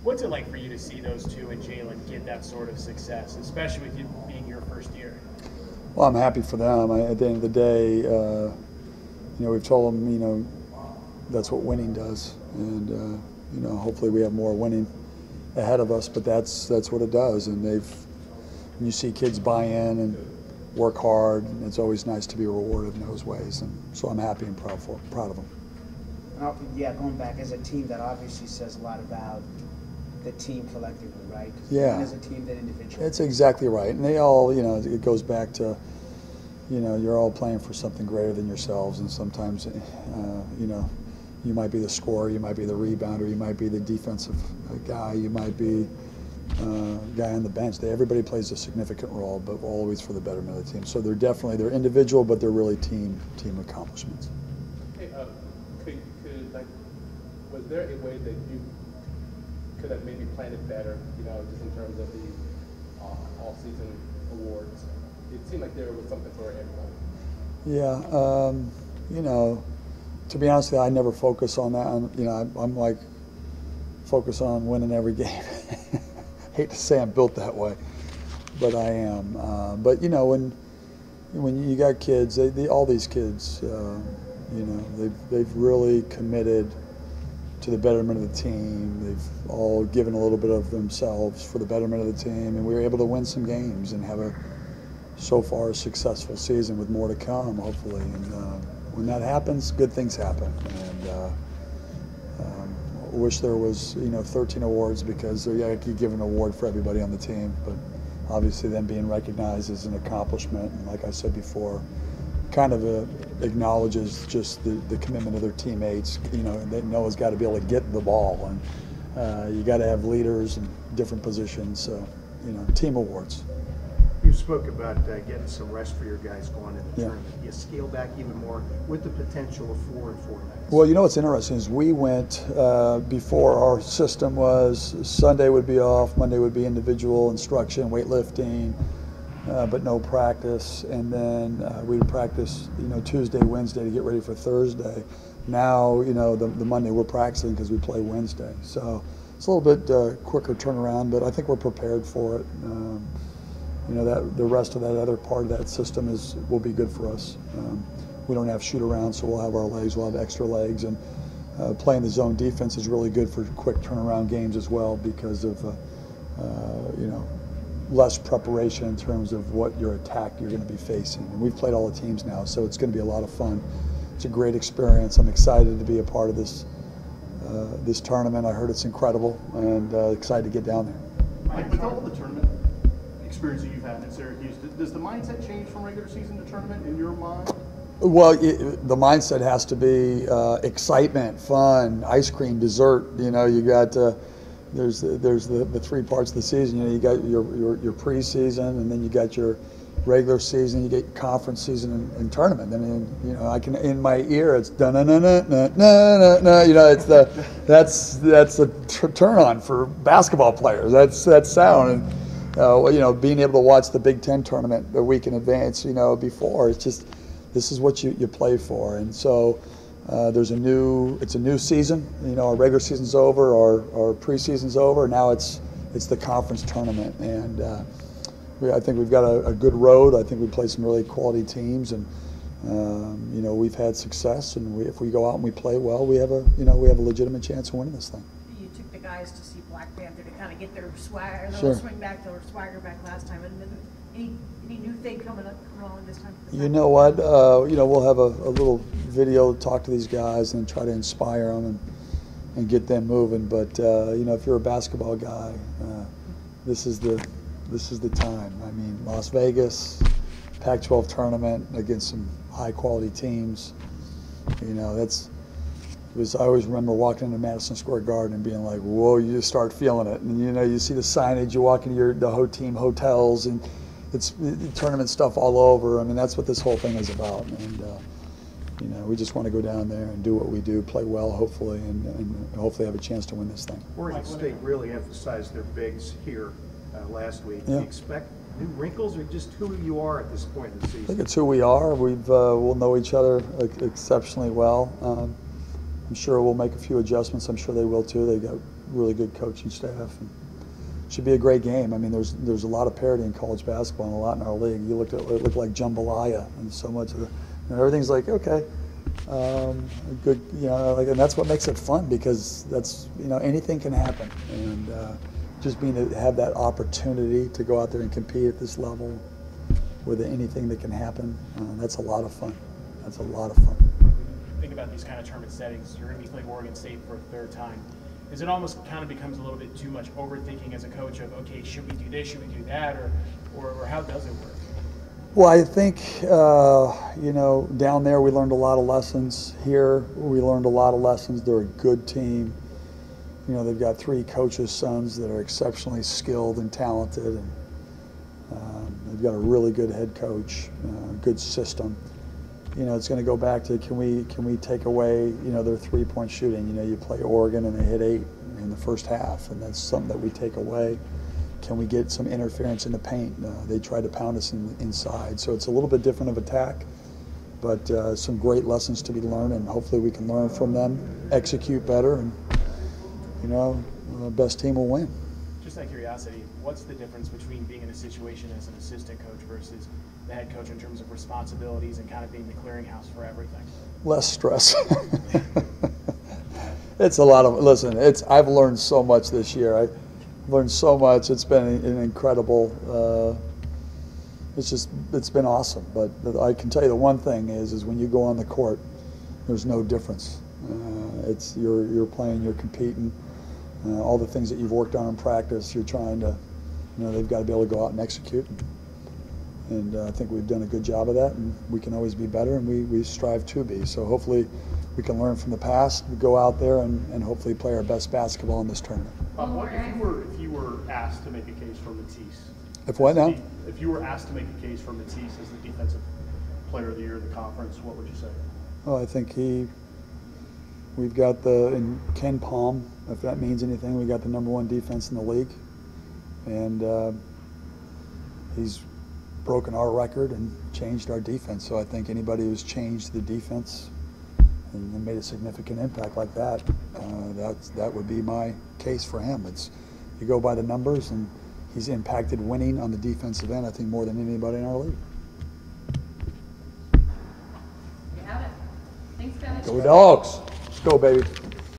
What's it like for you to see those two and Jalen get that sort of success, especially with you being your first year? Well, I'm happy for them. At the end of the day, we've told them, that's what winning does, and hopefully we have more winning ahead of us. But that's what it does, and when you see kids buy in and work hard, it's always nice to be rewarded in those ways. And so I'm happy and proud of them. Going back as a team, that obviously says a lot about the team collectively, right? Yeah. As a team, that individual. It's exactly right, and they all, it goes back to, you're all playing for something greater than yourselves, and sometimes, you might be the scorer, you might be the rebounder, you might be the defensive guy, you might be guy on the bench. Everybody plays a significant role, but always for the betterment of the team. So they're individual, but they're really team accomplishments. Hey, was there a way that you could have maybe planned it better, just in terms of the all-season awards? It seemed like there was something for everybody. Yeah, to be honest with you, I never focus on that. I'm like focus on winning every game. Hate to say I'm built that way, but I am. But when you got kids, all these kids, they've really committed to the betterment of the team. They've all given a little bit of themselves for the betterment of the team, and we were able to win some games and have so far a successful season with more to come, hopefully. And when that happens, good things happen. And I wish there was 13 awards, because you could give an award for everybody on the team, but obviously them being recognized as an accomplishment, and like I said before, kind of acknowledges just the commitment of their teammates. That Noah's got to be able to get the ball, and you got to have leaders in different positions. So, team awards. You spoke about getting some rest for your guys going into the tournament. You scale back even more with the potential of 4 and 4 nights. Well, what's interesting is we went before. Our system was Sunday would be off, Monday would be individual instruction, weightlifting, but no practice, and then we'd practice Tuesday, Wednesday to get ready for Thursday. Now the Monday we're practicing because we play Wednesday, so it's a little bit quicker turnaround, but I think we're prepared for it. That the rest of that other part of that system will be good for us. We don't have shoot around, so we'll have our legs, we'll have extra legs, and playing the zone defense is really good for quick turnaround games as well, because of less preparation in terms of what your attack you're going to be facing. And we've played all the teams now, so it's going to be a lot of fun. It's a great experience. I'm excited to be a part of this tournament. I heard it's incredible, and excited to get down there. Mike, with all the tournament experience that you've had at Syracuse, does the mindset change from regular season to tournament in your mind? Well, the mindset has to be excitement, fun, ice cream, dessert. You got there's the 3 parts of the season. You got your preseason, and then you got your regular season. You get conference season and tournament. I mean, I can, in my ear it's da na na na na na na. It's that's the turn on for basketball players. That's that sound. And being able to watch the Big Ten tournament a week in advance, before, it's just, this is what you play for. And so it's a new season. Our regular season's over, our preseason's over. Now it's the conference tournament, and I think we've got a good road. I think we play some really quality teams, and we've had success. And if we go out and we play well, we have a legitimate chance of winning this thing. You took the guys to see Black Panther to kind of get their swagger, Sure. swing back, their swagger back last time. And any new thing coming on this time? You know what? We'll have a little video to talk to these guys and try to inspire them and get them moving. But if you're a basketball guy, this is the time. I mean, Las Vegas, Pac-12 tournament against some high-quality teams. I always remember walking into Madison Square Garden and being like, whoa, you just start feeling it. And you see the signage, you walk into the team hotels, and it's tournament stuff all over. I mean, that's what this whole thing is about. And we just want to go down there and do what we do, play well, hopefully, and hopefully have a chance to win this thing. Oregon State really emphasized their bigs here last week. Yeah. Do you expect new wrinkles, or just who you are at this point in the season? I think it's who we are. We'll know each other exceptionally well. I'm sure we'll make a few adjustments. I'm sure they will too. They got really good coaching staff. And should be a great game. I mean, there's a lot of parity in college basketball and a lot in our league. You looked at it looked like jambalaya, and so much of everything's like okay, good, like, and that's what makes it fun because that's anything can happen, and just being to have that opportunity to go out there and compete at this level with anything that can happen, that's a lot of fun. That's a lot of fun. Think about these kind of tournament settings. You're going to be playing Oregon State for a third time. Is it almost kind of becomes a little bit too much overthinking as a coach of, okay, should we do this, should we do that, or how does it work? Well, I think, down there we learned a lot of lessons. Here we learned a lot of lessons. They're a good team. They've got 3 coaches' sons that are exceptionally skilled and talented, and they've got a really good head coach, good system. It's going to go back to can we take away their 3-point shooting. You play Oregon and they hit 8 in the first half, and that's something that we take away. Can we get some interference in the paint? They tried to pound us inside, so it's a little bit different of attack, but some great lessons to be learned, and hopefully we can learn from them, execute better, and the best team will win. Just out of curiosity, what's the difference between being in a situation as an assistant coach versus the head coach in terms of responsibilities and kind of being the clearinghouse for everything? Less stress. It's a lot of, listen, I've learned so much this year. I've learned so much. It's been an incredible, it's been awesome. But I can tell you the one thing is when you go on the court, there's no difference. You're playing, you're competing. All the things that you've worked on in practice, you're trying to, they've got to be able to go out and execute. And I think we've done a good job of that, and we can always be better, and we strive to be. So hopefully we can learn from the past, go out there, and hopefully play our best basketball in this tournament. If you were asked to make a case for Matisse. If what now? If you were asked to make a case for Matisse as the defensive player of the year of the conference, what would you say? Oh, I think we've got in Ken Palm, if that means anything, we got the #1 defense in the league, and he's broken our record and changed our defense. So I think anybody who's changed the defense and made a significant impact like that, that would be my case for him. You go by the numbers, and he's impacted winning on the defensive end, I think, more than anybody in our league. You have it. Thanks, guys. Go Dogs. Let's go, baby.